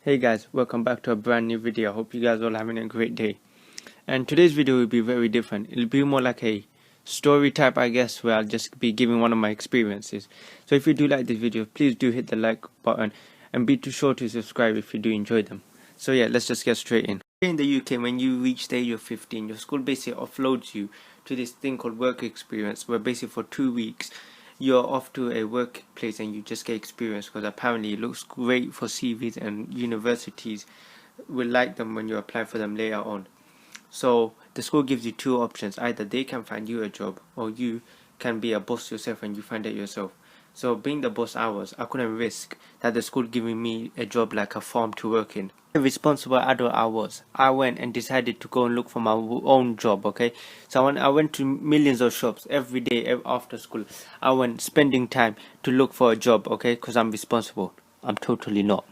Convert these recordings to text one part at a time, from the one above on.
Hey guys, welcome back to a brand new video. I hope you guys all having a great day. And today's video will be very different. It'll be more like a story type, I guess, where I'll just be giving one of my experiences. So if you do like this video, please do hit the like button and be too sure to subscribe if you do enjoy them. So yeah, let's just get straight in. In the UK, when you reach the age of 15, your school basically offloads you to this thing called work experience, where basically for 2 weeks you're off to a workplace and you just get experience, because apparently it looks great for CVs and universities will like them when you apply for them later on. So the school gives you two options: either they can find you a job, or you can be a boss yourself and you find it yourself. So being the boss I couldn't risk that the school giving me a job like a farm to work in. The responsible adult I went and decided to go and look for my own job, okay? So I went to millions of shops every day after school. I went spending time to look for a job, okay? Because I'm responsible. I'm totally not.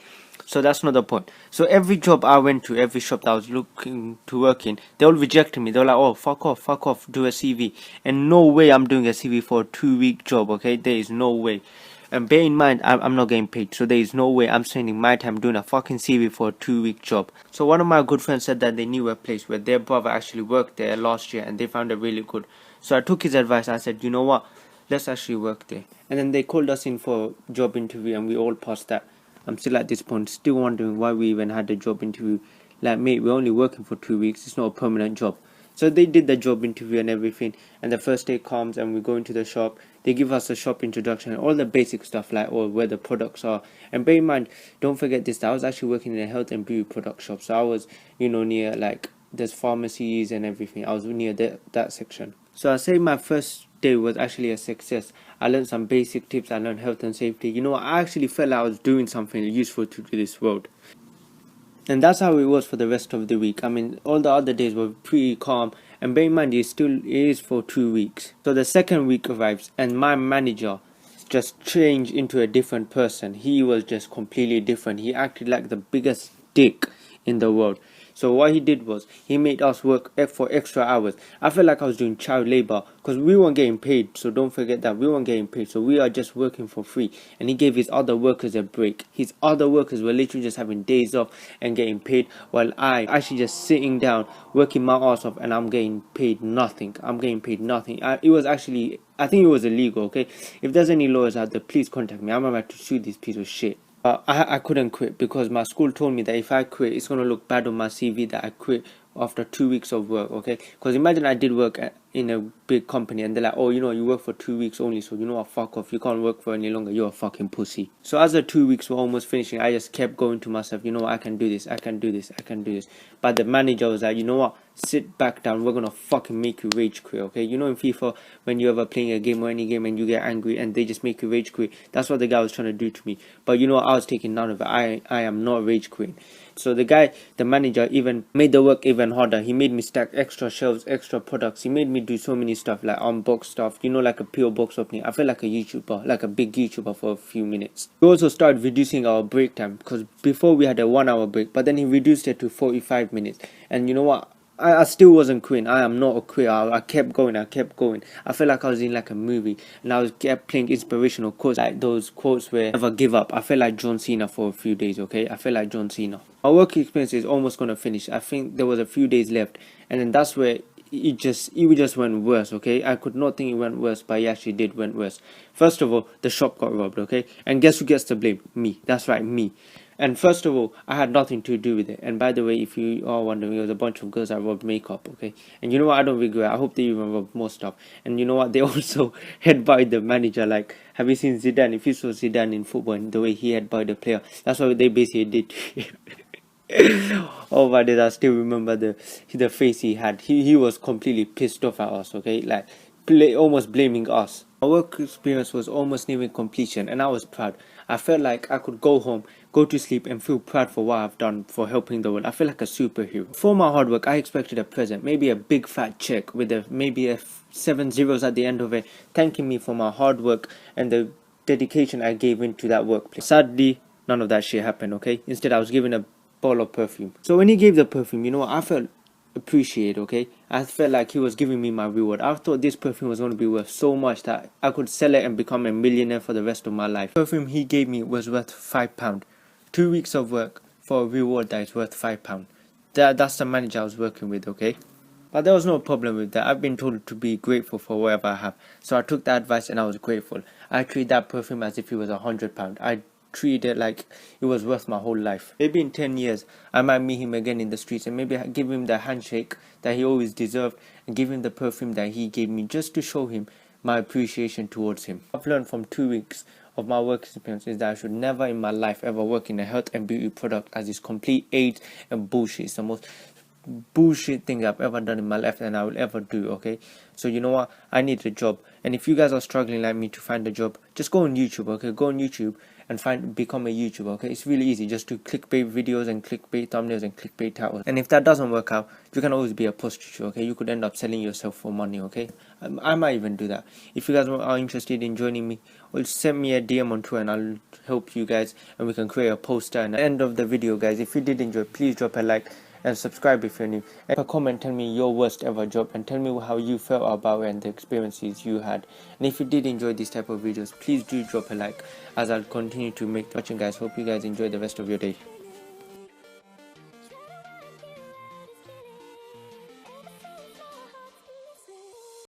So that's not the point. So every job I went to, every shop that I was looking to work in, they all rejected me. They were like, oh, fuck off, do a CV. And no way I'm doing a CV for a 2-week job, okay? There is no way. And bear in mind, I'm not getting paid. So there is no way I'm spending my time doing a fucking CV for a 2-week job. So one of my good friends said that they knew a place where their brother actually worked there last year and they found it really good. So I took his advice. I said, you know what? Let's actually work there. And then they called us in for a job interview and we all passed that. I'm still at this point, still wondering why we even had a job interview. Like, mate, we're only working for 2 weeks. It's not a permanent job. So they did the job interview and everything. And the first day comes and we go into the shop. They give us a shop introduction and all the basic stuff like where the products are. And bear in mind, don't forget this, I was actually working in a health and beauty product shop. So I was, near like there's pharmacies and everything. I was near that section. So I say my first day was actually a success. I learned some basic tips. I learned health and safety. I actually felt like I was doing something useful to this world. And that's how it was for the rest of the week. I mean, all the other days were pretty calm. And bear in mind, it is for 2 weeks. So the second week arrives and my manager just changed into a different person. He was just completely different. He acted like the biggest dick in the world. So what he did was he made us work for extra hours. I felt like I was doing child labor because we weren't getting paid. So don't forget that we weren't getting paid. So we are just working for free. And he gave his other workers a break. His other workers were literally just having days off and getting paid, while I actually just sitting down working my ass off and I'm getting paid nothing. I'm getting paid nothing. I think it was illegal. Okay, if there's any lawyers out there, please contact me. I'm about to sue this piece of shit. I couldn't quit because my school told me that if I quit, it's going to look bad on my CV that I quit after 2 weeks of work, okay? Because imagine I did work in a big company and they're like, oh, you work for 2 weeks only, so fuck off, you can't work for any longer, you're a fucking pussy. So as the 2 weeks were almost finishing, I just kept going to myself, I can do this, I can do this, I can do this. But the manager was like, sit back down, we're gonna fucking make you rage quit, okay? In FIFA, when you're ever playing a game or any game and you get angry and they just make you rage quit, that's what the guy was trying to do to me. But I was taking none of it. I am not rage quitting. So the manager even made the work even harder. He made me stack extra shelves, extra products. He made me do so many stuff, like unbox stuff, like a PO box opening. I felt like a YouTuber, like a big YouTuber for a few minutes. We also started reducing our break time, because before we had a 1 hour break, but then he reduced it to 45 minutes. And you know what? I still wasn't quitting. I am not a quitter. I kept going. I felt like I was in like a movie, and I kept playing inspirational quotes, like those quotes where never give up. I felt like John Cena for a few days, okay? I felt like John Cena. My work experience is almost gonna finish. I think there was a few days left, and then that's where it just went worse, okay? I could not think it went worse, but it actually did went worse. First of all, the shop got robbed, okay? And guess who gets the blame? Me. That's right, me. And first of all, I had nothing to do with it. And by the way, if you are wondering, it was a bunch of girls that robbed makeup, okay? And you know what? I don't regret. I hope they even robbed more stuff. And you know what? They also headbutted the manager. Like, have you seen Zidane? If you saw Zidane in football and the way he headbutted the player, that's what they basically did to him. Oh my God, I still remember the face he had. He was completely pissed off at us, okay? Like, almost blaming us. My work experience was almost nearing completion and I was proud. I felt like I could go home, go to sleep and feel proud for what I've done for helping the world. I feel like a superhero. For my hard work, I expected a present, maybe a big fat check with maybe 7 zeros at the end of it, thanking me for my hard work and the dedication I gave into that workplace. Sadly, none of that shit happened, okay? Instead, I was given a bottle of perfume. So when he gave the perfume, I felt appreciated, okay? I felt like he was giving me my reward. I thought this perfume was going to be worth so much that I could sell it and become a millionaire for the rest of my life. The perfume he gave me was worth £5. 2 weeks of work, for a reward that is worth £5. That's the manager I was working with, okay? But there was no problem with that. I've been told to be grateful for whatever I have. So I took that advice and I was grateful. I treated that perfume as if it was £100. I treated it like it was worth my whole life. Maybe in 10 years, I might meet him again in the streets and maybe give him the handshake that he always deserved and give him the perfume that he gave me just to show him my appreciation towards him. I've learned from 2 weeks of my work experience is that I should never in my life ever work in a health and beauty product, as it's complete AIDS and bullshit. It's the most bullshit thing I've ever done in my life and I will ever do, okay? So you know what, I need a job, and if you guys are struggling like me to find a job, just go on YouTube, okay? Go on YouTube and become a YouTuber, okay? It's really easy, just to clickbait videos and clickbait thumbnails and clickbait titles. And if that doesn't work out, you can always be a prostitute, okay? You could end up selling yourself for money, okay? I might even do that. If you guys are interested in joining me, well, send me a DM on Twitter and I'll help you guys, and we can create a poster. And at the end of the video, guys, if you did enjoy, please drop a like and subscribe if you're new. And comment, tell me your worst ever job and tell me how you felt about it and the experiences you had. And if you did enjoy these type of videos, please do drop a like, as I'll continue to make watching, guys. Hope you guys enjoy the rest of your day.